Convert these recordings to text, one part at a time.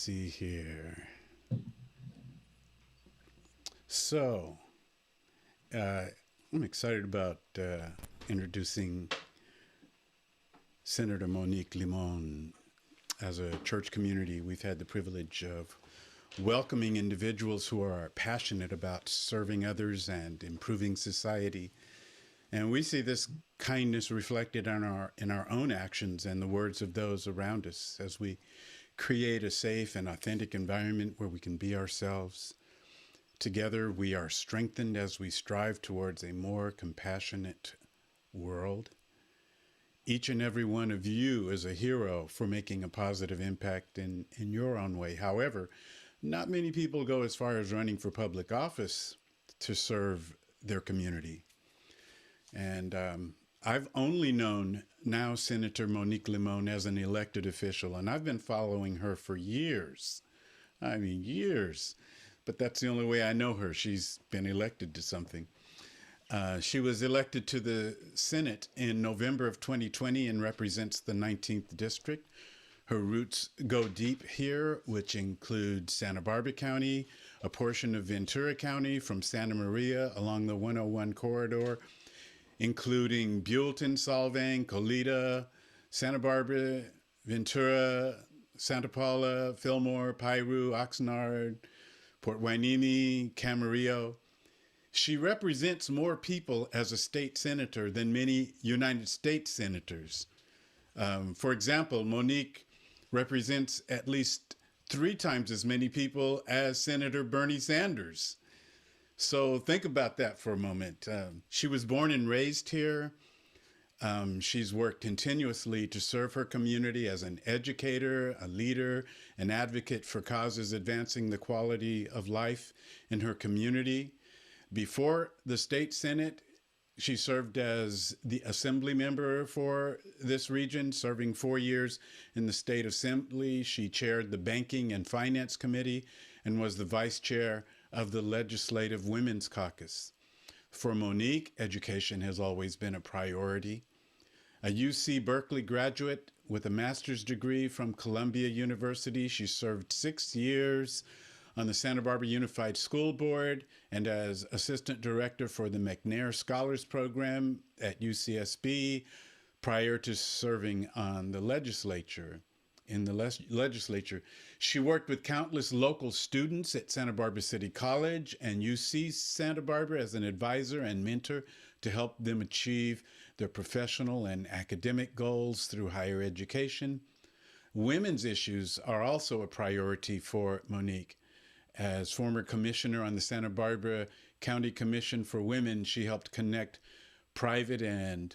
see here. So, uh, I'm excited about introducing Senator Monique Limón. As a church community, we've had the privilege of welcoming individuals who are passionate about serving others and improving society. And we see this kindness reflected in our own actions and the words of those around us as we create a safe and authentic environment where we can be ourselves. Together, we are strengthened as we strive towards a more compassionate world. Each and every one of you is a hero for making a positive impact in your own way. However, not many people go as far as running for public office to serve their community. And I've only known now Senator Monique Limón as an elected official, and I've been following her for years. I mean, years. But that's the only way I know her. She's been elected to something. She was elected to the Senate in November of 2020 and represents the 19th District. Her roots go deep here, which include Santa Barbara County, a portion of Ventura County from Santa Maria along the 101 corridor, including Buellton, Solvang, Colita, Santa Barbara, Ventura, Santa Paula, Fillmore, Piru, Oxnard, Port Hueneme, Camarillo. She represents more people as a state senator than many United States senators. For example, Monique represents at least 3 times as many people as Senator Bernie Sanders. So think about that for a moment. She was born and raised here. She's worked continuously to serve her community as an educator, a leader, an advocate for causes advancing the quality of life in her community. Before the state Senate, she served as the assembly member for this region, serving 4 years in the state assembly. She chaired the Banking and Finance Committee and was the vice chair of the Legislative Women's Caucus. For Monique, education has always been a priority. A UC Berkeley graduate with a master's degree from Columbia University, she served 6 years on the Santa Barbara Unified School Board and as assistant director for the McNair Scholars Program at UCSB prior to serving on the legislature. In the legislature, she worked with countless local students at Santa Barbara City College and UC Santa Barbara as an advisor and mentor to help them achieve their professional and academic goals through higher education. Women's issues are also a priority for Monique. As former commissioner on the Santa Barbara County Commission for Women, she helped connect private and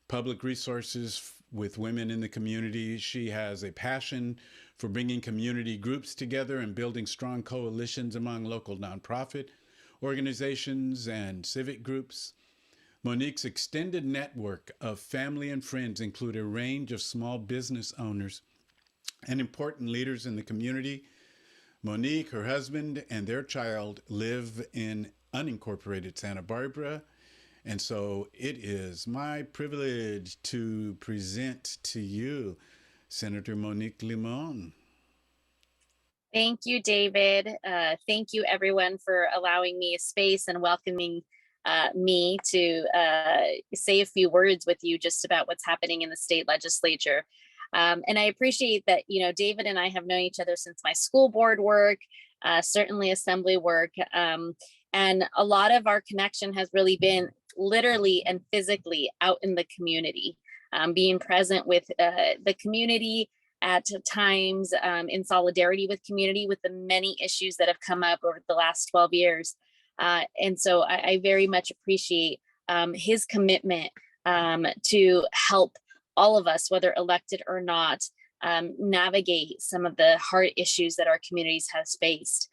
public resources with women in the community. She has a passion for bringing community groups together and building strong coalitions among local nonprofit organizations and civic groups. Monique's extended network of family and friends include a range of small business owners and important leaders in the community. Monique, her husband, and their child live in unincorporated Santa Barbara. And so it is my privilege to present to you Senator Monique Limón. Thank you, David. Thank you, everyone, for allowing me a space and welcoming me to say a few words with you just about what's happening in the state legislature. And I appreciate that, David and I have known each other since my school board work, certainly assembly work. And a lot of our connection has really been literally and physically out in the community, being present with the community at times in solidarity with community with the many issues that have come up over the last 12 years. And so I very much appreciate his commitment to help all of us, whether elected or not, navigate some of the hard issues that our communities has faced.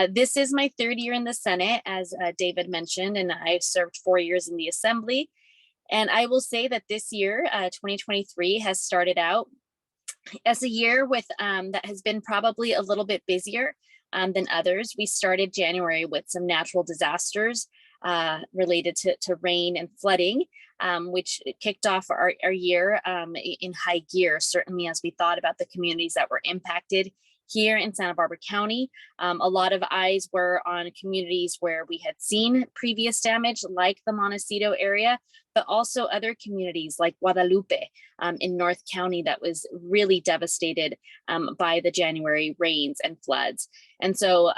This is my 3rd year in the Senate, as David mentioned, and I've served 4 years in the Assembly. And I will say that this year, 2023, has started out as a year with that has been probably a little bit busier than others. We started January with some natural disasters related to rain and flooding, which kicked off our year in high gear, certainly as we thought about the communities that were impacted here in Santa Barbara County. A lot of eyes were on communities where we had seen previous damage, like the Montecito area, but also other communities like Guadalupe in North County that was really devastated by the January rains and floods. And so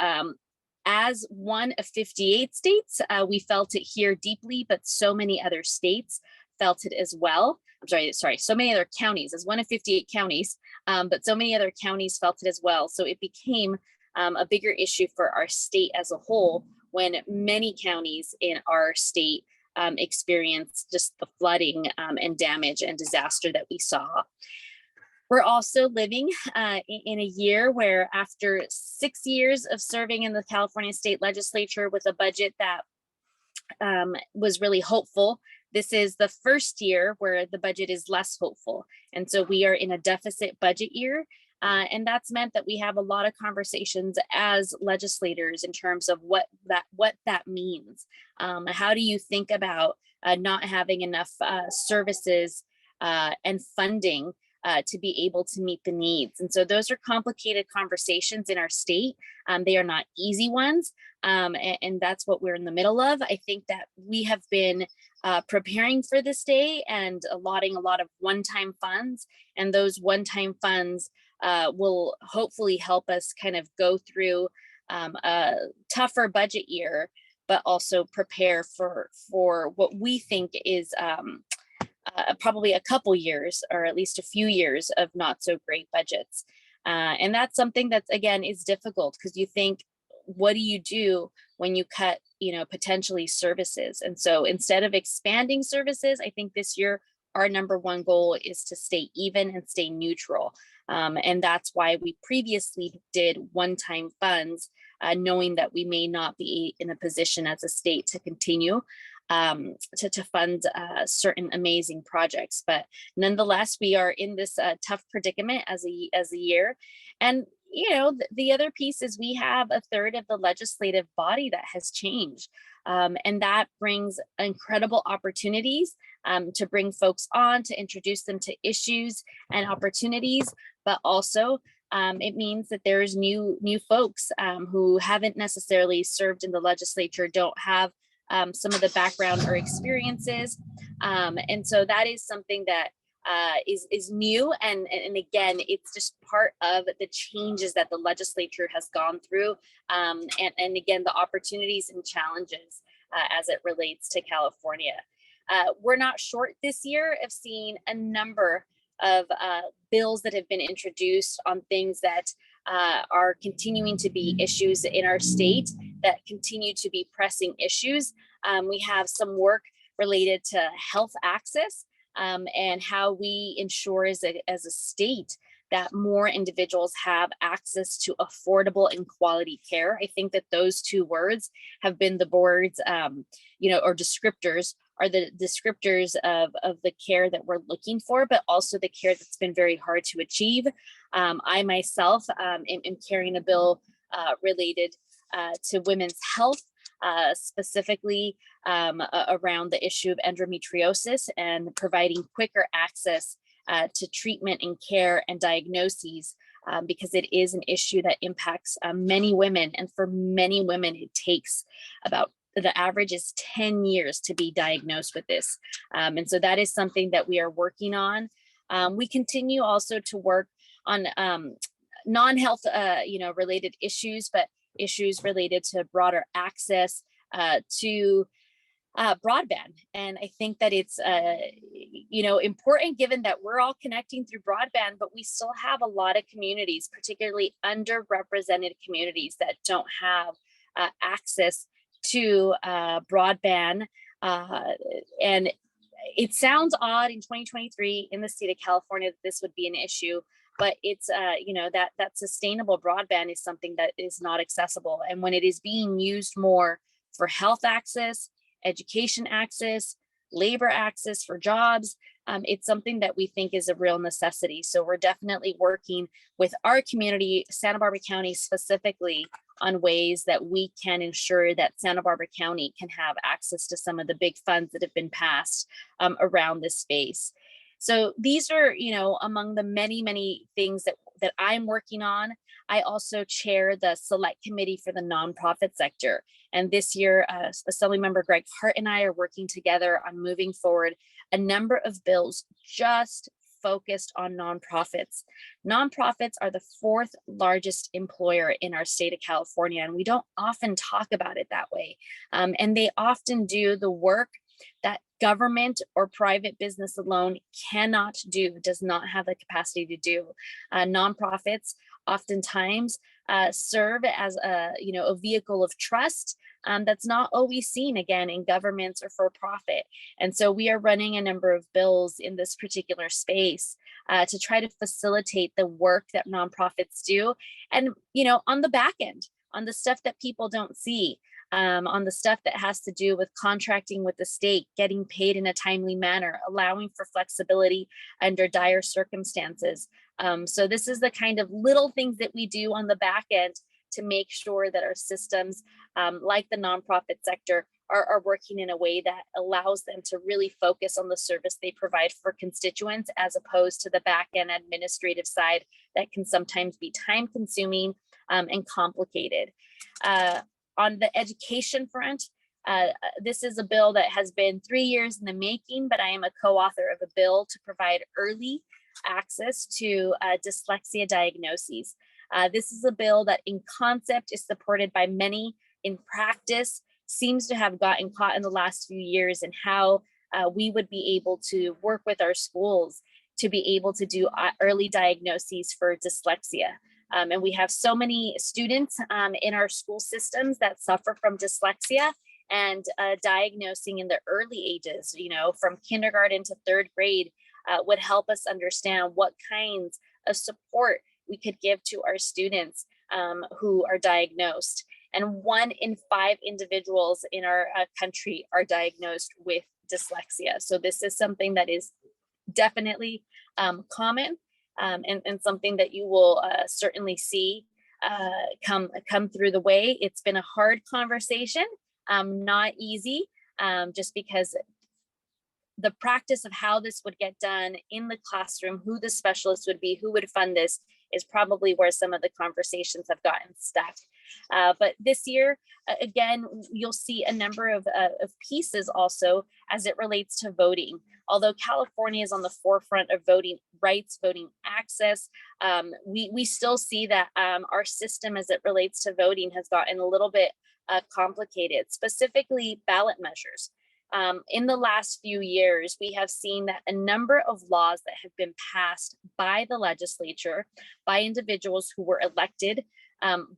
as one of 58 states, we felt it here deeply, but so many other states felt it as well. I'm sorry, so many other counties, as one of 58 counties, but so many other counties felt it as well. So it became a bigger issue for our state as a whole when many counties in our state experienced just the flooding and damage and disaster that we saw. We're also living in a year where, after 6 years of serving in the California State Legislature with a budget that was really hopeful, this is the first year where the budget is less hopeful. And so we are in a deficit budget year. And that's meant that we have a lot of conversations as legislators in terms of what that means. How do you think about not having enough services and funding to be able to meet the needs? And so those are complicated conversations in our state. They are not easy ones. And that's what we're in the middle of. I think that we have been preparing for this day and allotting a lot of one-time funds. And those one-time funds will hopefully help us kind of go through a tougher budget year, but also prepare for what we think is probably a couple years, or at least a few years, of not so great budgets. And that's something that, again, is difficult, because you think, what do you do when you cut, potentially services? And so instead of expanding services, I think this year our number one goal is to stay even and stay neutral. And that's why we previously did one-time funds, knowing that we may not be in a position as a state to continue to fund certain amazing projects. But nonetheless, we are in this tough predicament as a year. And the other piece is we have a third of the legislative body that has changed. And that brings incredible opportunities to bring folks on, to introduce them to issues and opportunities, but also it means that there's new folks who haven't necessarily served in the legislature, don't have some of the background or experiences. And so that is something that is new. And again, it's just part of the changes that the legislature has gone through. And again, the opportunities and challenges as it relates to California. We're not short this year of seeing a number of bills that have been introduced on things that are continuing to be issues in our state, that continue to be pressing issues. We have some work related to health access and how we ensure as a state that more individuals have access to affordable and quality care. I think that those two words have been the words, or descriptors, are the descriptors of the care that we're looking for, but also the care that's been very hard to achieve. I myself am carrying a bill related to women's health, specifically around the issue of endometriosis and providing quicker access to treatment and care and diagnoses, because it is an issue that impacts many women. And for many women, it takes the average is 10 years to be diagnosed with this. And so that is something that we are working on. We continue also to work on non-health, related issues, but issues related to broader access to broadband. And I think that it's, important, given that we're all connecting through broadband, but we still have a lot of communities, particularly underrepresented communities, that don't have access to broadband. And it sounds odd in 2023 in the state of California that this would be an issue, but it's, that sustainable broadband is something that is not accessible. And when it is being used more for health access, education access, labor access for jobs, it's something that we think is a real necessity. So we're definitely working with our community, Santa Barbara County specifically, on ways that we can ensure that Santa Barbara County can have access to some of the big funds that have been passed around this space. So these are, among the many, many things that I'm working on. I also chair the select committee for the nonprofit sector. And this year, Assemblymember Greg Hart and I are working together on moving forward a number of bills just focused on nonprofits. Nonprofits are the fourth largest employer in our state of California, and we don't often talk about it that way. And they often do the work that government or private business alone cannot do, does not have the capacity to do. Nonprofits oftentimes serve as a vehicle of trust that's not always seen again in governments or for profit. And so we are running a number of bills in this particular space to try to facilitate the work that nonprofits do. And, on the back end, on the stuff that people don't see, on the stuff that has to do with contracting with the state, getting paid in a timely manner, allowing for flexibility under dire circumstances. So this is the kind of little things that we do on the back end to make sure that our systems, like the nonprofit sector, are working in a way that allows them to really focus on the service they provide for constituents, as opposed to the back end administrative side that can sometimes be time consuming and complicated. On the education front, this is a bill that has been 3 years in the making, but I am a co-author of a bill to provide early access to dyslexia diagnoses. This is a bill that in concept is supported by many, in practice seems to have gotten caught in the last few years, and how we would be able to work with our schools to be able to do early diagnoses for dyslexia. And we have so many students in our school systems that suffer from dyslexia, and diagnosing in the early ages, from kindergarten to third grade, would help us understand what kinds of support we could give to our students who are diagnosed. And 1 in 5 individuals in our country are diagnosed with dyslexia. So this is something that is definitely common, and something that you will certainly see come through the way. It's been a hard conversation, not easy, just because the practice of how this would get done in the classroom, who the specialist would be, who would fund this, is probably where some of the conversations have gotten stuck. But this year, again, you'll see a number of pieces also as it relates to voting. Although California is on the forefront of voting rights, voting access, we still see that our system as it relates to voting has gotten a little bit complicated, specifically ballot measures. In the last few years, we have seen that a number of laws that have been passed by the legislature, by individuals who were elected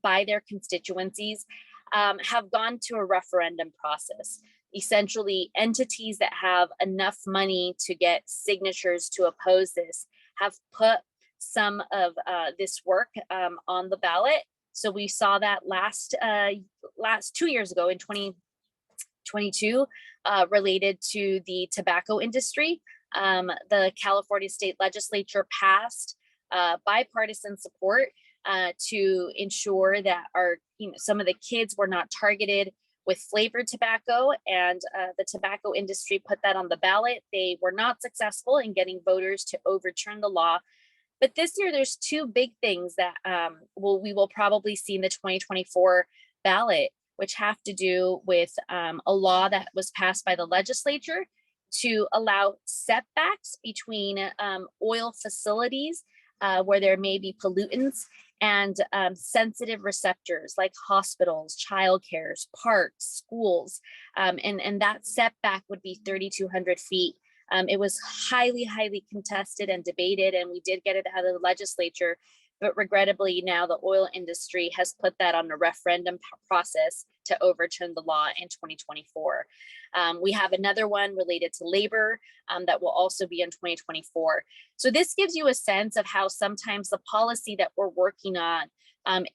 by their constituencies, have gone to a referendum process. Essentially, entities that have enough money to get signatures to oppose this have put some of this work on the ballot. So we saw that last 2 years ago in 2022, related to the tobacco industry. The California State Legislature passed bipartisan support to ensure that some of the kids were not targeted with flavored tobacco, and the tobacco industry put that on the ballot. They were not successful in getting voters to overturn the law. But this year, there's 2 big things that we will probably see in the 2024 ballot, which have to do with a law that was passed by the legislature to allow setbacks between oil facilities where there may be pollutants, and sensitive receptors like hospitals, childcares, parks, schools. And that setback would be 3,200 feet. It was highly, highly contested and debated, and we did get it out of the legislature. But regrettably, now the oil industry has put that on a referendum process to overturn the law in 2024. We have another one related to labor that will also be in 2024. So this gives you a sense of how sometimes the policy that we're working on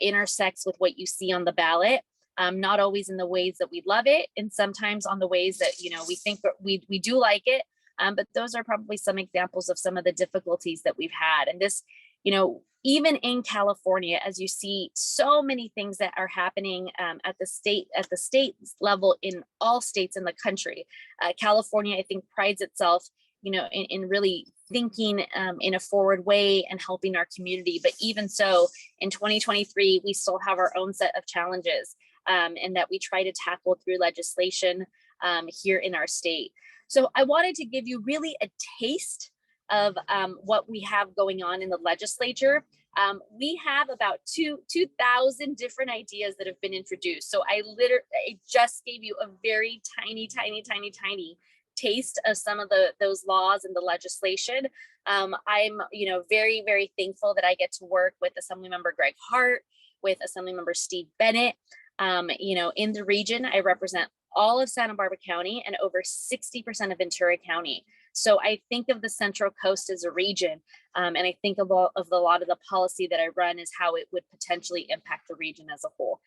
intersects with what you see on the ballot. Not always in the ways that we love it, and sometimes on the ways that we think that we do like it. But those are probably some examples of some of the difficulties that we've had. And this, even in California, as you see so many things that are happening at the state level in all states in the country, California, I think, prides itself, in really thinking in a forward way and helping our community. But even so, in 2023, we still have our own set of challenges and that we try to tackle through legislation here in our state. So I wanted to give you really a taste of what we have going on in the legislature. We have about 2,000 different ideas that have been introduced. So I just gave you a very tiny taste of some of those laws and the legislation. I'm, very, very thankful that I get to work with Assemblymember Greg Hart, with Assemblymember Steve Bennett. In the region, I represent all of Santa Barbara County and over 60% of Ventura County. So I think of the Central Coast as a region, and I think of a lot of the policy that I run is how it would potentially impact the region as a whole.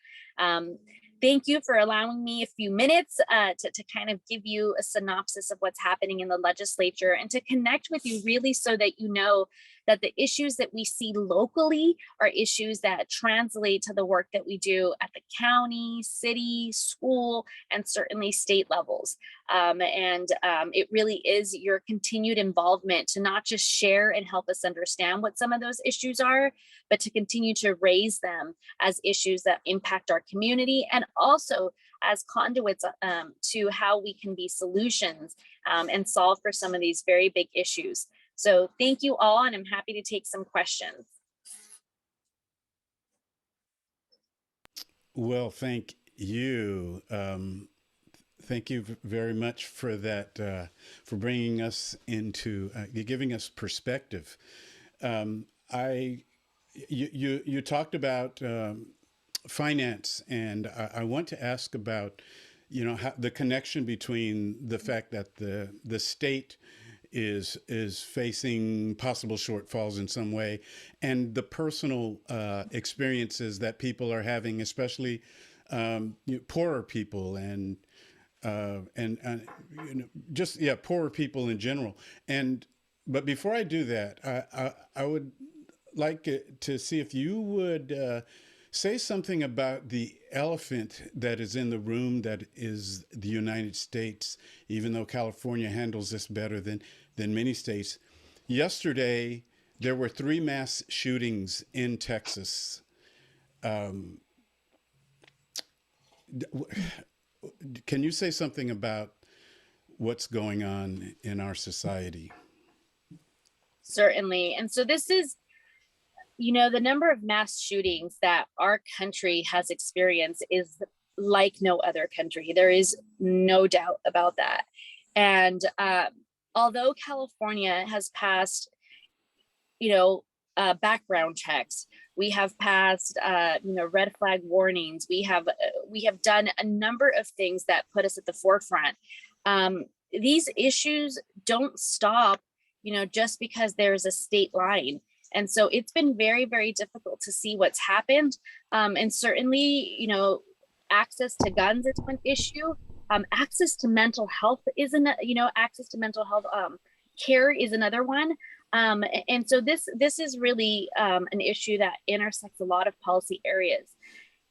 Thank you for allowing me a few minutes to kind of give you a synopsis of what's happening in the legislature and to connect with you really so that you know that the issues that we see locally are issues that translate to the work that we do at the county, city, school, and certainly state levels. It really is your continued involvement to not just share and help us understand what some of those issues are, but to continue to raise them as issues that impact our community and also as conduits to how we can be solutions and solve for some of these very big issues. So thank you all, and I'm happy to take some questions. Well, thank you. Thank you very much for that, for bringing us into, giving us perspective. You talked about finance, and I want to ask about, how the connection between the fact that the state is facing possible shortfalls in some way, and the personal experiences that people are having, especially poorer people and poorer people in general. But before I do that, I would like to see if you would say something about the elephant that is in the room, that is the United States, even though California handles this better than many states. Yesterday, there were 3 mass shootings in Texas. Can you say something about what's going on in our society? Certainly. And so this is, the number of mass shootings that our country has experienced is like no other country. There is no doubt about that. And although California has passed, background checks, we have passed, red flag warnings. We have done a number of things that put us at the forefront. These issues don't stop, just because there's a state line. And so it's been very, very difficult to see what's happened. And certainly, access to guns is one issue. Access to mental health access to mental health care is another one. And so this is really an issue that intersects a lot of policy areas.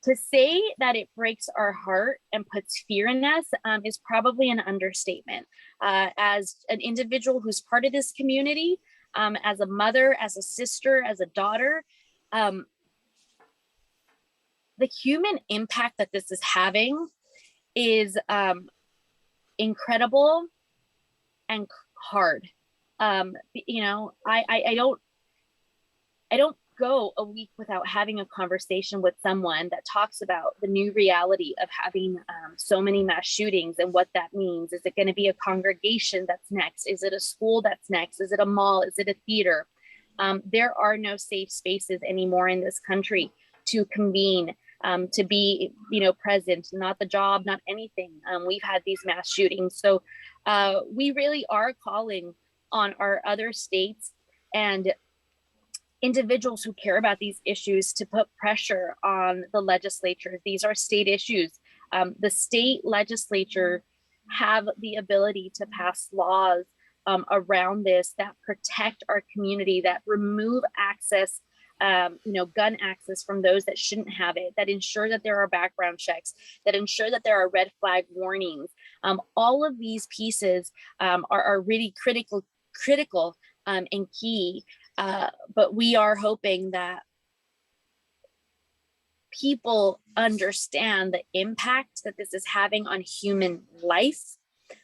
To say that it breaks our heart and puts fear in us is probably an understatement. As an individual who's part of this community, as a mother, as a sister, as a daughter, the human impact that this is having is incredible and hard. I don't go a week without having a conversation with someone that talks about the new reality of having so many mass shootings and what that means. Is it going to be a congregation that's next? Is it a school that's next? Is it a mall? Is it a theater? There are no safe spaces anymore in this country to convene, to be, present, not the job, not anything. We've had these mass shootings. So we really are calling on our other states and individuals who care about these issues to put pressure on the legislature. These are state issues. The state legislature have the ability to pass laws around this that protect our community, that remove access, gun access from those that shouldn't have it, that ensure that there are background checks, that ensure that there are red flag warnings. All of these pieces are really critical and key. But we are hoping that people understand the impact that this is having on human life,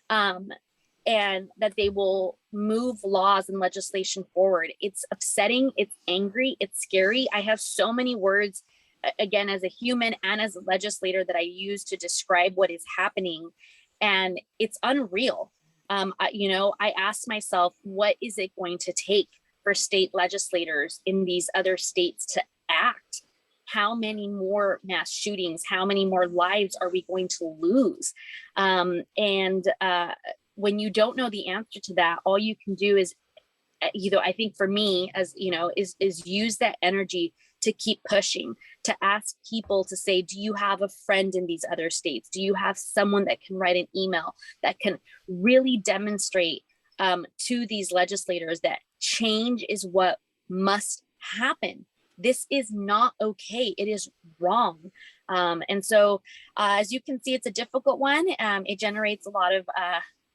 and that they will move laws and legislation forward. It's upsetting, it's angry, it's scary. I have so many words, again, as a human and as a legislator, that I use to describe what is happening, and it's unreal. I asked myself, what is it going to take for state legislators in these other states to act? How many more mass shootings, how many more lives are we going to lose? When you don't know the answer to that, all you can do is, I think for me, as is use that energy to keep pushing, to ask people to say, do you have a friend in these other states? Do you have someone that can write an email that can really demonstrate to these legislators that change is what must happen? This is not okay. It is wrong. And so, as you can see, it's a difficult one. It generates a lot of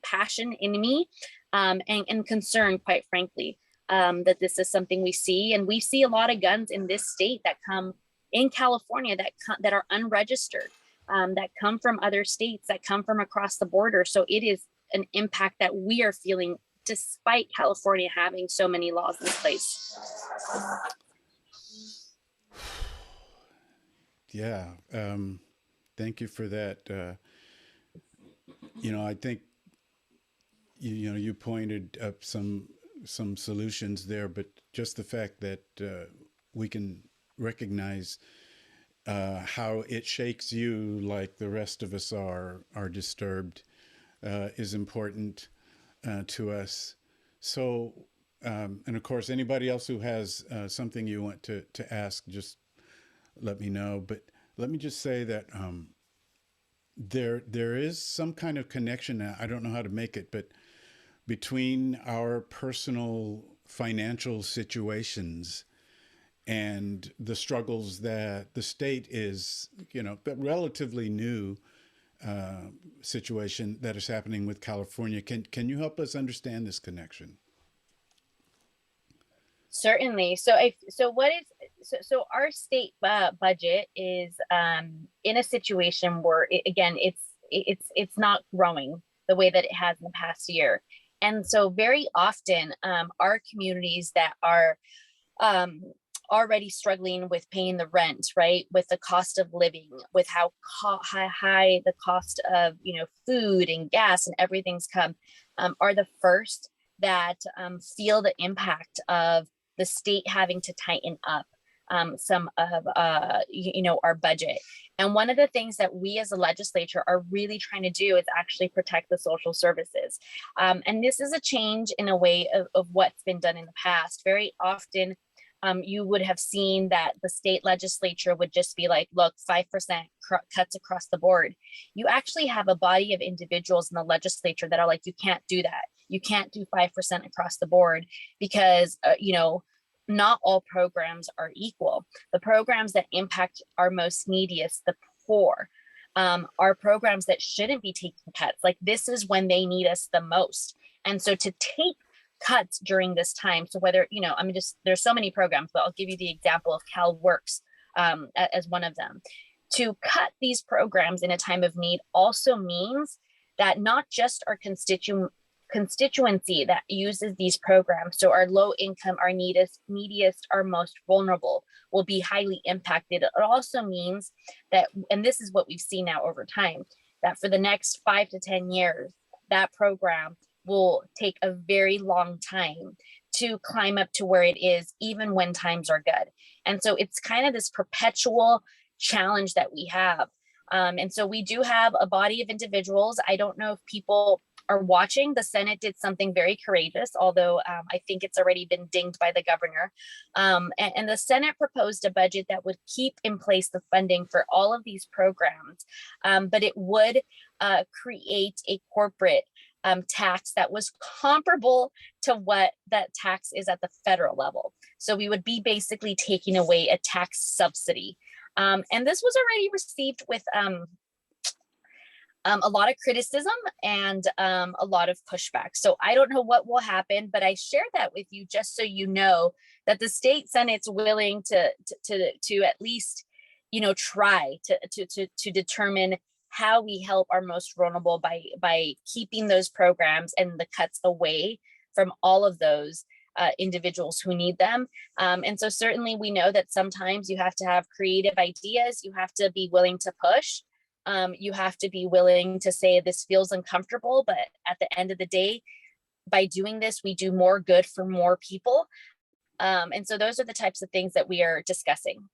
passion in me, and concern, quite frankly, that this is something we see. And we see a lot of guns in this state that come in California that are unregistered, that come from other states, that come from across the border. So it is an impact that we are feeling despite California having so many laws in place. Yeah. Thank you for that. I think you pointed up some solutions there, but just the fact that we can recognize how it shakes you, like the rest of us are disturbed, is important to us. So, and of course, anybody else who has something you want to ask, just let me know. But let me just say that there is some kind of connection. I don't know how to make it, but between our personal financial situations and the struggles that the state is, but relatively new situation that is happening with California. Can you help us understand this connection? Certainly. So our state budget is in a situation where it's not growing the way that it has in the past year. And so very often our communities that are already struggling with paying the rent, right, with the cost of living, with how high the cost of food and gas and everything's come, are the first that feel the impact of the state having to tighten up some of our budget. And one of the things that we as a legislature are really trying to do is actually protect the social services. And this is a change in a way of what's been done in the past. Very often, you would have seen that the state legislature would just be like, look, 5% cuts across the board. You actually have a body of individuals in the legislature that are like, you can't do that. You can't do 5% across the board because, not all programs are equal. The programs that impact our most neediest, the poor, are programs that shouldn't be taking cuts. Like, this is when they need us the most. And so to take cuts during this time, so whether, there's so many programs, but I'll give you the example of CalWorks as one of them. To cut these programs in a time of need also means that not just our constituency that uses these programs, so our low income, our neediest, our most vulnerable, will be highly impacted. It also means that, and this is what we've seen now over time, that for the next 5 to 10 years, that program will take a very long time to climb up to where it is, even when times are good. And so it's kind of this perpetual challenge that we have. And so we do have a body of individuals. I don't know if people are watching. The Senate did something very courageous, although I think it's already been dinged by the governor. And the Senate proposed a budget that would keep in place the funding for all of these programs, but it would create a corporate tax that was comparable to what that tax is at the federal level. So we would be basically taking away a tax subsidy. And this was already received with a lot of criticism and a lot of pushback. So I don't know what will happen, but I share that with you just so you know that the state Senate's willing to at least, try to determine how we help our most vulnerable by keeping those programs and the cuts away from all of those individuals who need them. And so certainly we know that sometimes you have to have creative ideas, you have to be willing to push. You have to be willing to say this feels uncomfortable, but at the end of the day, by doing this, we do more good for more people. And so those are the types of things that we are discussing.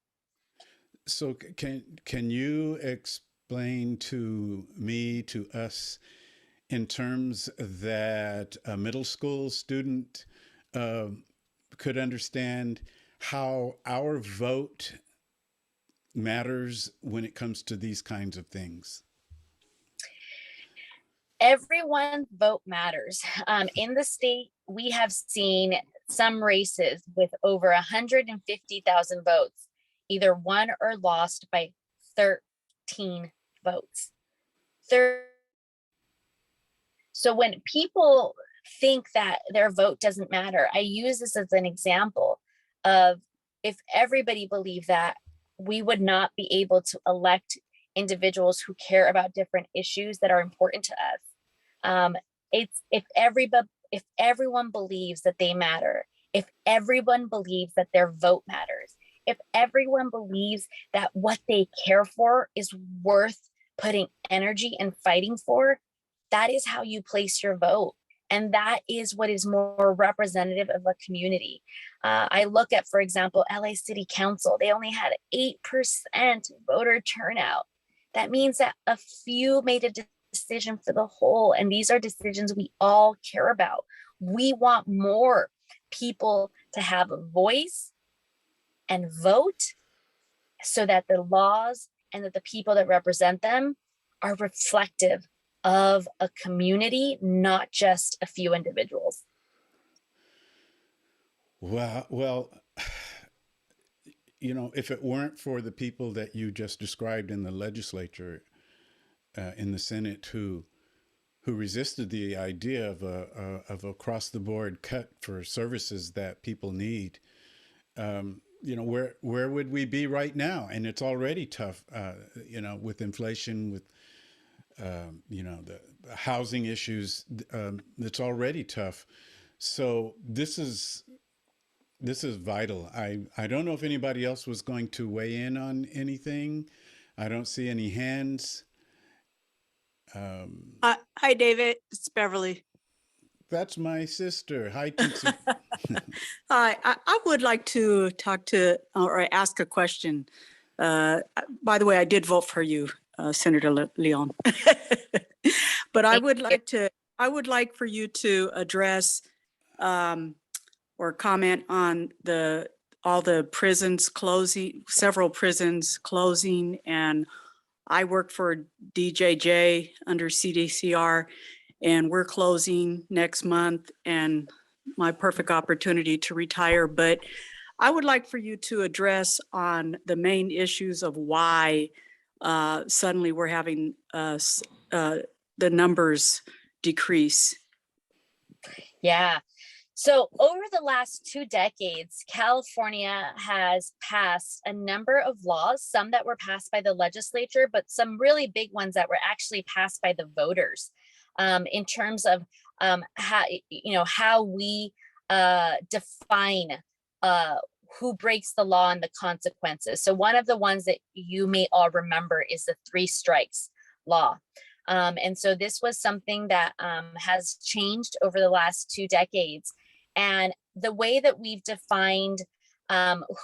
So can you explain to me, to us, in terms that a middle school student uh, could understand how our vote matters when it comes to these kinds of things? Everyone's vote matters. In the state, we have seen some races with over 150,000 votes, either won or lost by 13 votes. So when people think that their vote doesn't matter, I use this as an example of if everybody believed that, we would not be able to elect individuals who care about different issues that are important to us. It's if everyone believes that they matter, if everyone believes that their vote matters, if everyone believes that what they care for is worth putting energy and fighting for, that is how you place your vote. And that is what is more representative of a community. I look at, for example, LA City Council, they only had 8% voter turnout. That means that a few made a decision for the whole, and these are decisions we all care about. We want more people to have a voice and vote so that the laws and that the people that represent them are reflective of a community, not just a few individuals. Well, if it weren't for the people that you just described in the legislature, in the Senate, who resisted the idea of across the board cut for services that people need, where would we be right now? And it's already tough, with inflation, with the housing issues. It's already tough. So this is vital. I don't know if anybody else was going to weigh in on anything. I don't see any hands. Hi, David. It's Beverly. That's my sister. Hi, Tootsie. Hi, I would like to talk to or ask a question. By the way, I did vote for you, Senator Leon. But I would like for you to address or comment on all the prisons closing, several prisons closing, and I work for DJJ under CDCR, and we're closing next month, and my perfect opportunity to retire. But I would like for you to address on the main issues of why suddenly we're having the numbers decrease. Yeah. So over the last 2 decades, California has passed a number of laws, some that were passed by the legislature, but some really big ones that were actually passed by the voters, in terms of how we define who breaks the law and the consequences. So one of the ones that you may all remember is the 3 strikes law. And so this was something that has changed over the last 2 decades. And the way that we've defined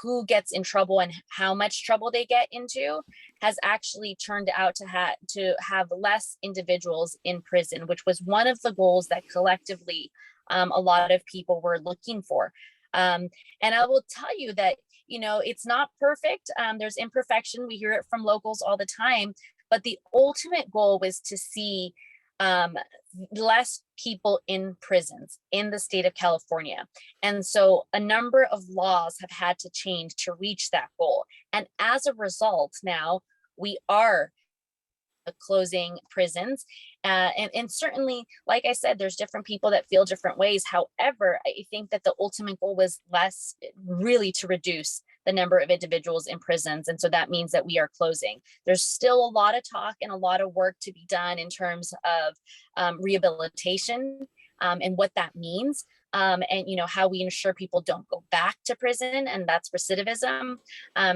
who gets in trouble and how much trouble they get into has actually turned out to have less individuals in prison, which was one of the goals that collectively a lot of people were looking for. And I will tell you that, it's not perfect. There's imperfection. We hear it from locals all the time. But the ultimate goal was to see less people in prisons in the state of California. And so a number of laws have had to change to reach that goal. And as a result, now we are closing prisons. And certainly, like I said, there's different people that feel different ways. However, I think that the ultimate goal was less really to reduce the number of individuals in prisons. And so that means that we are closing. There's still a lot of talk and a lot of work to be done in terms of rehabilitation and what that means. And how we ensure people don't go back to prison, and that's recidivism.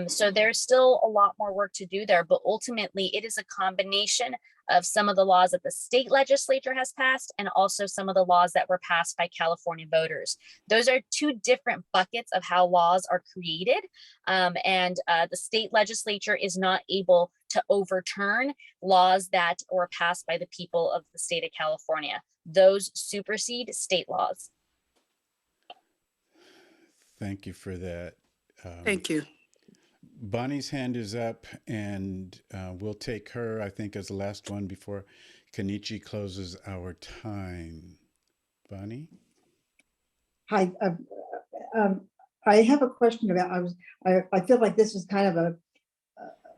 So there's still a lot more work to do there, but ultimately it is a combination of some of the laws that the state legislature has passed and also some of the laws that were passed by California voters. Those are two different buckets of how laws are created, and the state legislature is not able to overturn laws that were passed by the people of the state of California. Those supersede state laws. Thank you for that. Thank you. Bonnie's hand is up, and we'll take her, I think, as the last one before Kenichi closes our time. Bonnie? Hi, I have a question about, I feel like this is kind of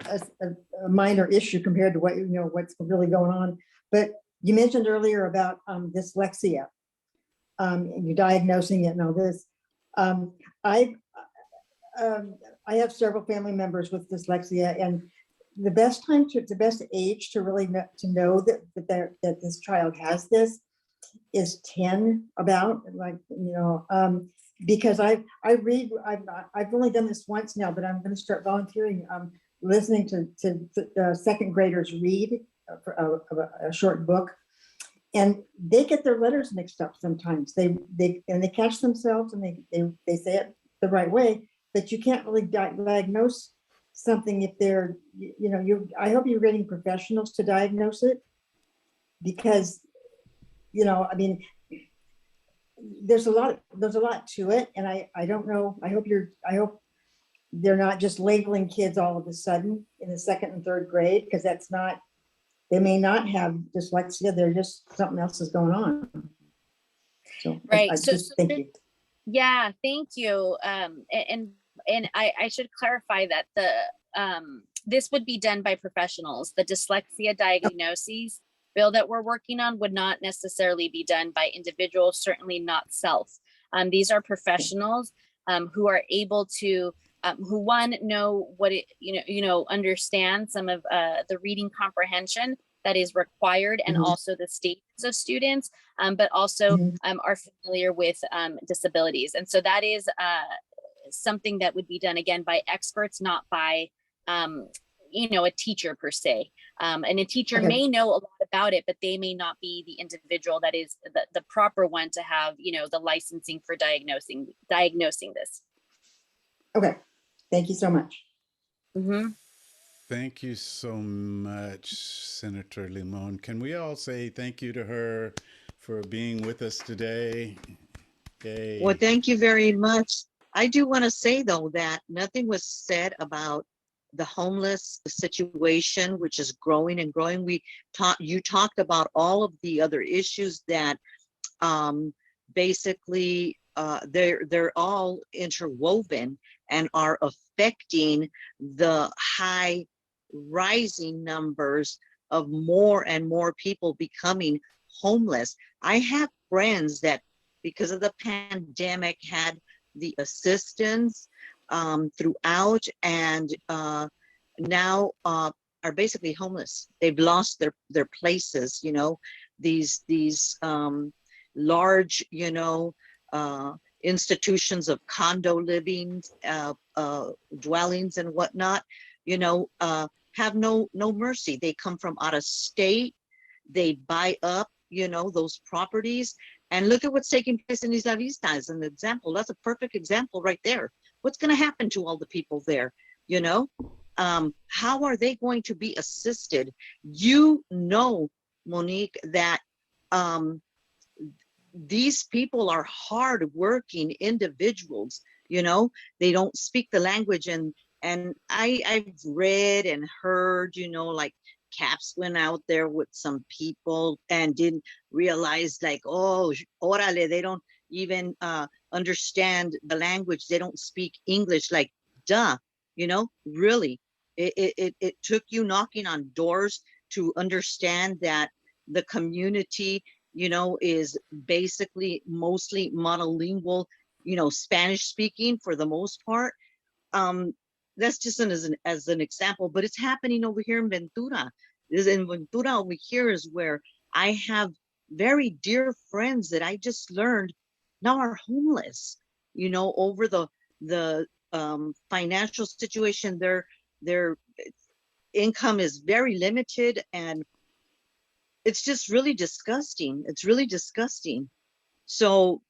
a minor issue compared to what, what's really going on. But you mentioned earlier about dyslexia, and you diagnosing it and all this. I have several family members with dyslexia, and the best age to really know that this child has this is 10, about, like, because I've only done this once now, but I'm going to start volunteering, listening to second graders read a short book, and they get their letters mixed up sometimes. They catch themselves, and they say it the right way, but you can't really diagnose something if they're, I hope you're getting professionals to diagnose it, because, I mean, there's a lot to it. And I don't know, I hope they're not just labeling kids all of a sudden in the second and third grade, because that's not, they may not have dyslexia. They're just, something else is going on. So, right. Thank you. Yeah, thank you. And I should clarify that this would be done by professionals. The dyslexia diagnoses bill that we're working on would not necessarily be done by individuals, certainly not self. These are professionals who are able to, who know what it, understand some of the reading comprehension that is required, and also the stages of students, but also are familiar with disabilities. And so that is something that would be done again by experts, not by a teacher per se. And a teacher may know a lot about it, but they may not be the individual that is the proper one to have, the licensing for diagnosing this. Okay, thank you so much. Thank you so much, Senator Limón. Can we all say thank you to her for being with us today? Yay. Well, thank you very much. I do want to say, though, that nothing was said about the homeless situation, which is growing and growing. You talked about all of the other issues that basically they're all interwoven and are affecting the high rising numbers of more and more people becoming homeless. I have friends that, because of the pandemic, had the assistance throughout, and now are basically homeless. They've lost their places, these large, institutions of condo living, dwellings and whatnot, have no mercy. They come from out of state. They buy up, those properties. And look at what's taking place in Isla Vista as an example. That's a perfect example right there. What's going to happen to all the people there? How are they going to be assisted? Monique, that these people are hard-working individuals. They don't speak the language, and I've read and heard, like CAPS went out there with some people and didn't realize, like, oh, orale, they don't even understand the language. They don't speak English. Like, duh, really, it took you knocking on doors to understand that the community, you know, is basically mostly monolingual, you know, Spanish speaking for the most part. That's just as an example, but it's happening over here in Ventura. In Ventura over here is where I have very dear friends that I just learned now are homeless, you know, over the financial situation. Their income is very limited, and it's just really disgusting. It's really disgusting. So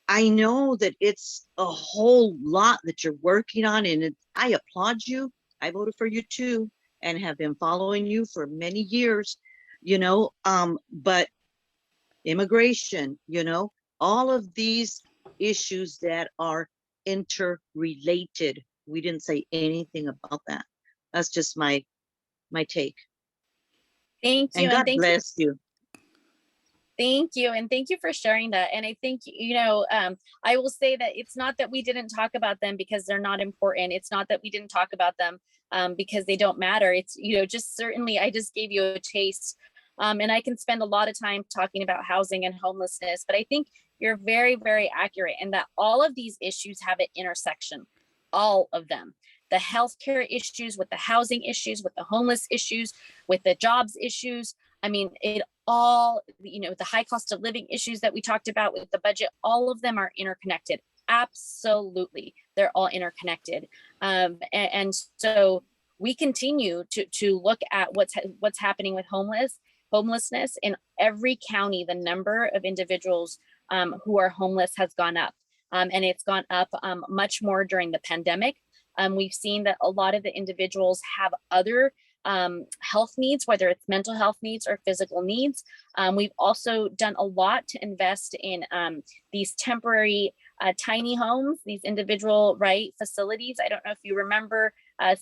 I know that it's a whole lot that you're working on, and I applaud you. I voted for you too, and have been following you for many years, you know, but immigration, you know, all of these issues that are interrelated. We didn't say anything about that. That's just my take. Thank you. And And God thank you. bless you. Thank you. And thank you for sharing that. And I think, I will say that it's not that we didn't talk about them because they're not important. It's not that we didn't talk about them because they don't matter. It's, just certainly I just gave you a taste. And I can spend a lot of time talking about housing and homelessness, but I think you're very, very accurate in that all of these issues have an intersection, all of them. The healthcare issues with the housing issues, with the homeless issues, with the jobs issues. I mean, it all, the high cost of living issues that we talked about with the budget, all of them are interconnected. Absolutely. They're all interconnected. And so we continue to look at what's happening with homelessness in every county. The number of individuals who are homeless has gone up, and it's gone up much more during the pandemic. We've seen that a lot of the individuals have other health needs, whether it's mental health needs or physical needs. We've also done a lot to invest in these temporary tiny homes, these individual facilities. I don't know if you remember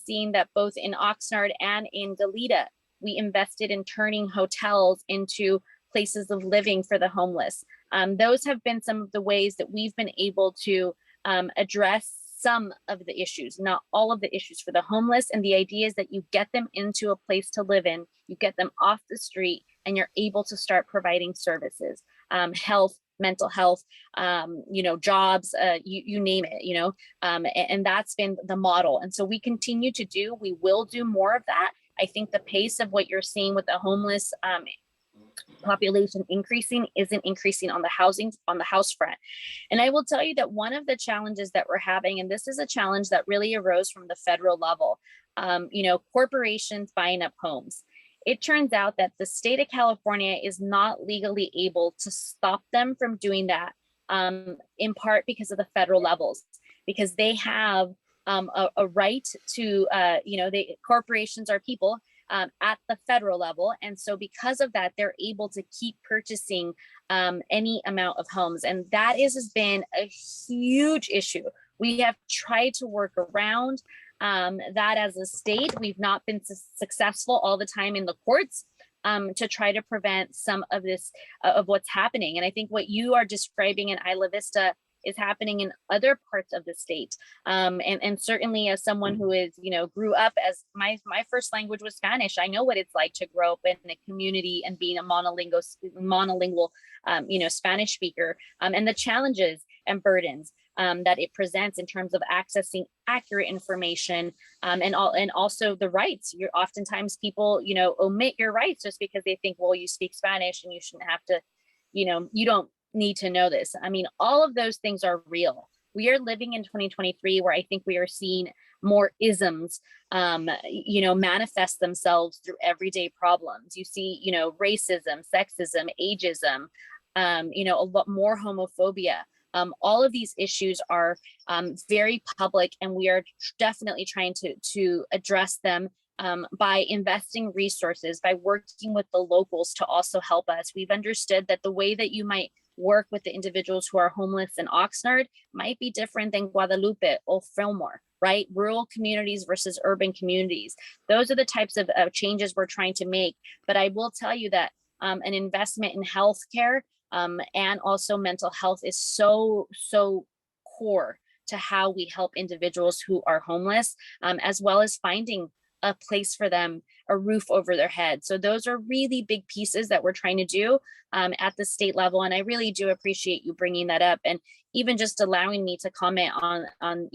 seeing that both in Oxnard and in Goleta, we invested in turning hotels into places of living for the homeless. Those have been some of the ways that we've been able to address some of the issues, not all of the issues for the homeless. And the idea is that you get them into a place to live in, you get them off the street, and you're able to start providing services, health, mental health, jobs, you name it, and that's been the model. And so we will do more of that. I think the pace of what you're seeing with the homeless population isn't increasing on the house front. And I will tell you that one of the challenges that we're having, and this is a challenge that really arose from the federal level, corporations buying up homes. It turns out that the state of California is not legally able to stop them from doing that, in part because of the federal levels, because they have a right to, corporations are people at the federal level. And so because of that, they're able to keep purchasing any amount of homes. And that has been a huge issue. We have tried to work around that as a state. We've not been successful all the time in the courts to try to prevent some of this, of what's happening. And I think what you are describing in Isla Vista is happening in other parts of the state. And certainly as someone who is, grew up as my first language was Spanish, I know what it's like to grow up in a community and being a monolingual, Spanish speaker, and the challenges and burdens that it presents in terms of accessing accurate information, and also the rights. Oftentimes people, omit your rights just because they think, well, you speak Spanish and you shouldn't have to, you don't need to know this. I mean, all of those things are real. We are living in 2023 where I think we are seeing more isms, manifest themselves through everyday problems. You see, racism, sexism, ageism, a lot more homophobia. All of these issues are very public, and we are definitely trying to address them by investing resources, by working with the locals to also help us. We've understood that the way that you might work with the individuals who are homeless in Oxnard might be different than Guadalupe or Fillmore, right? Rural communities versus urban communities. Those are the types of changes we're trying to make. But I will tell you that an investment in healthcare and also mental health is so core to how we help individuals who are homeless, as well as finding a place for them, a roof over their head. So those are really big pieces that we're trying to do at the state level. And I really do appreciate you bringing that up, and even just allowing me to comment on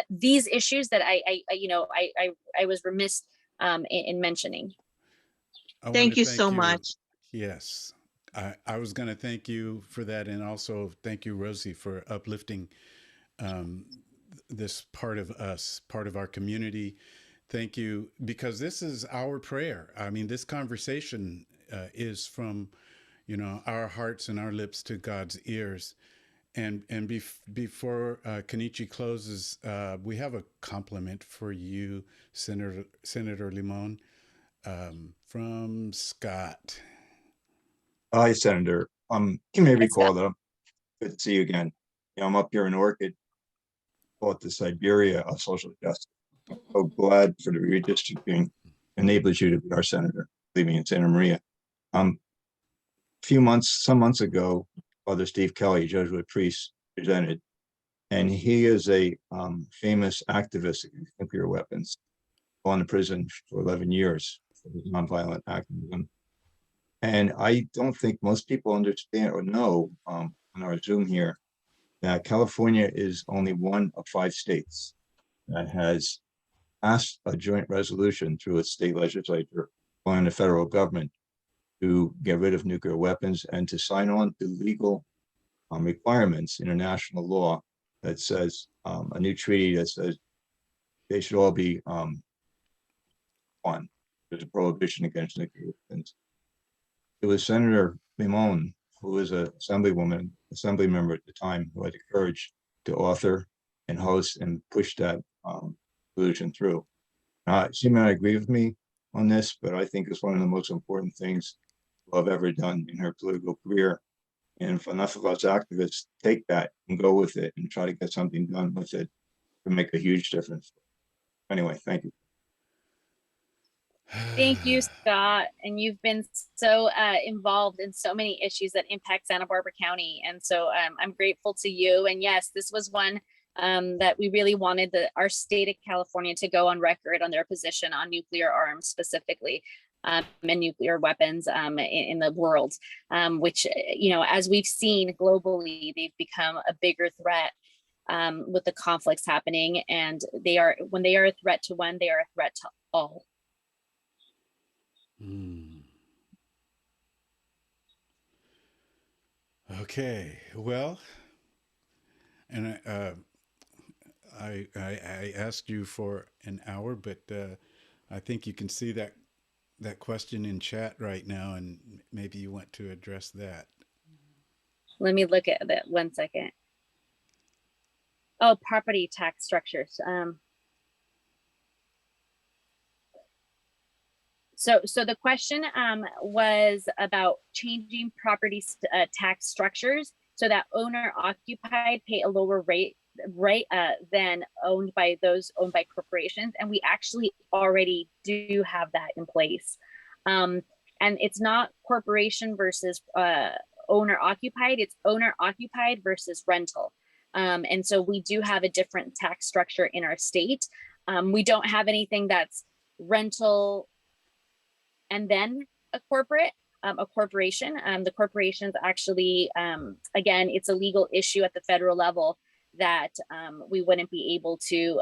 these issues that I was remiss in mentioning. I want Thank to you thank so you. much. Yes. I was going to thank you for that. And also thank you, Rosie, for uplifting um, this part of us, part of our community. Thank you, because this is our prayer. I mean, this conversation is from, our hearts and our lips to God's ears. And before Kenichi closes, we have a compliment for you, Senator Limón, from Scott. Hi, Senator. You may Let's go. recall that I'm good to see you again. I'm up here in Orchid, called the Siberia of social justice. I'm so glad for the redistricting enables you to be our senator, leaving in Santa Maria. Some months ago, Father Steve Kelly, Jesuit priest, presented, and he is a famous activist against nuclear weapons, gone to prison for 11 years for his nonviolent activism. And I don't think most people understand or know on our Zoom here that California is only one of 5 states that has passed a joint resolution through its state legislature on the federal government to get rid of nuclear weapons and to sign on to legal requirements, international law that says a new treaty that says they should all be on. There's a prohibition against nuclear weapons. It was Senator Limón, who was an assembly member at the time, who had the courage to author and host and push that solution through. She may not agree with me on this, but I think it's one of the most important things I've ever done in her political career. And if enough of us activists take that and go with it and try to get something done with it, it can make a huge difference. Anyway, thank you. Thank you, Scott. And you've been so involved in so many issues that impact Santa Barbara County. And so I'm grateful to you. And yes, this was one that we really wanted our state of California to go on record on their position on nuclear arms specifically, and nuclear weapons in the world, which, as we've seen globally, they've become a bigger threat with the conflicts happening. And when they are a threat to one, they are a threat to all. Okay, well, and I asked you for an hour, but I think you can see that question in chat right now, and maybe you want to address that. Let me look at that 1 second. Oh, property tax structures. So the question was about changing property tax structures so that owner occupied pay a lower rate than owned by those owned by corporations. And we actually already do have that in place. And it's not corporation versus owner occupied, it's owner occupied versus rental. And so we do have a different tax structure in our state. We don't have anything that's rental and then a corporation. The corporations actually, again, it's a legal issue at the federal level that we wouldn't be able to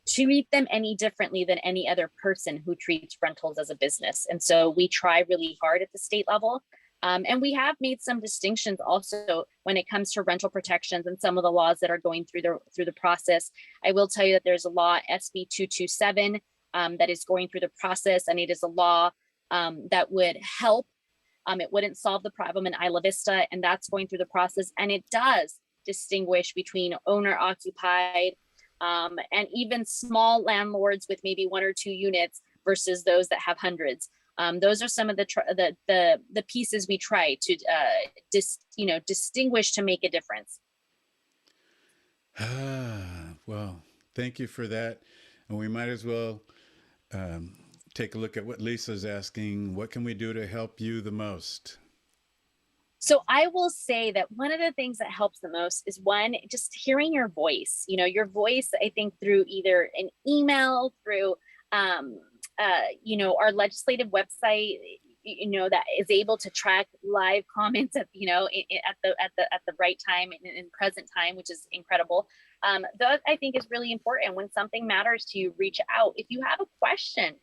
treat them any differently than any other person who treats rentals as a business. And so we try really hard at the state level. And we have made some distinctions also when it comes to rental protections and some of the laws that are going through the process. I will tell you that there's a law, SB 227, that is going through the process, and it is a law that would help. It wouldn't solve the problem in Isla Vista, and that's going through the process. And it does distinguish between owner occupied and even small landlords with maybe 1 or 2 units versus those that have hundreds. Those are some of the pieces we try to distinguish to make a difference. Well, thank you for that. And we might as well take a look at what Lisa's asking. What can we do to help you the most? So I will say that one of the things that helps the most is one, just hearing your voice, your voice, I think through either an email, through, our legislative website, that is able to track live comments at, at the right time and in present time, which is incredible. That I think is really important. When something matters to you, reach out. If you have a question,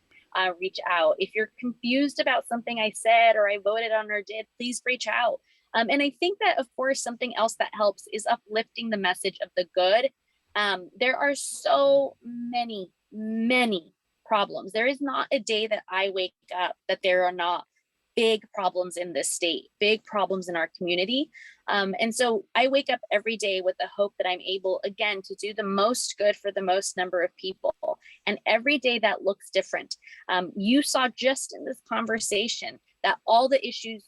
reach out. If you're confused about something I said or I voted on or did, please reach out. And I think that, of course, something else that helps is uplifting the message of the good. There are so many, many problems. There is not a day that I wake up that there are not big problems in this state, big problems in our community. And so I wake up every day with the hope that I'm able, again, to do the most good for the most number of people. And every day that looks different. You saw just in this conversation that all the issues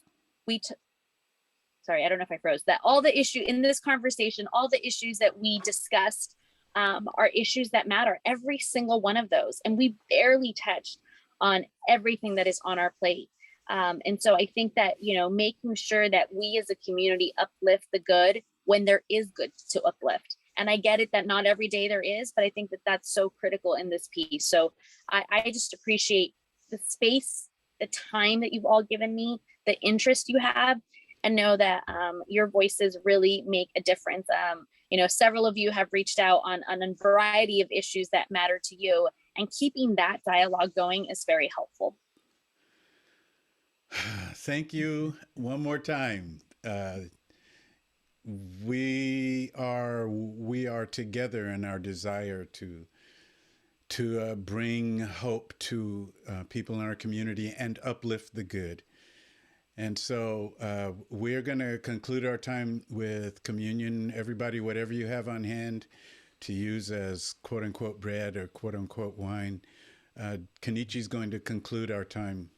sorry, I don't know if I froze, that all the issue in this conversation, all the issues that we discussed are issues that matter, every single one of those. And we barely touched on everything that is on our plate. And so I think that, making sure that we as a community uplift the good when there is good to uplift. And I get it that not every day there is, but I think that that's so critical in this piece. So I just appreciate the space, the time that you've all given me, the interest you have, and know that your voices really make a difference. Several of you have reached out on a variety of issues that matter to you, and keeping that dialogue going is very helpful. Thank you one more time. We are together in our desire to bring hope to people in our community and uplift the good. And so we're going to conclude our time with communion. Everybody, whatever you have on hand to use as quote unquote bread or quote unquote wine, Kenichi's going to conclude our time.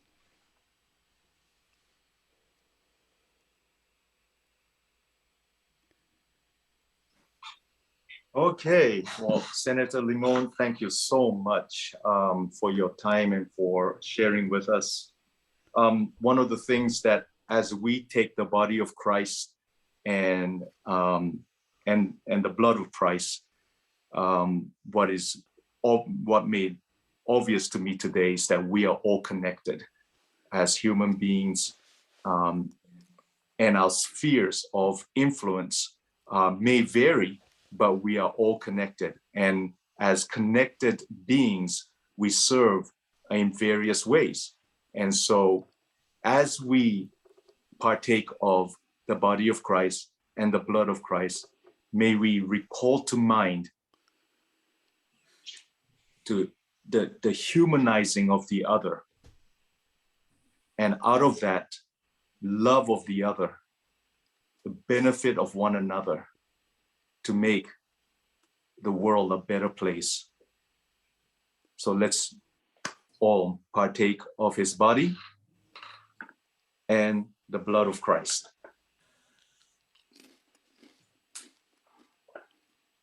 Okay, well, Senator Limón, thank you so much for your time and for sharing with us. One of the things that as we take the body of Christ and the blood of Christ, what made obvious to me today is that we are all connected as human beings, and our spheres of influence may vary, but we are all connected. And as connected beings, we serve in various ways. And so as we partake of the body of Christ and the blood of Christ, may we recall to mind to the humanizing of the other. And out of that, love of the other, the benefit of one another, to make the world a better place. So let's all partake of his body and the blood of Christ.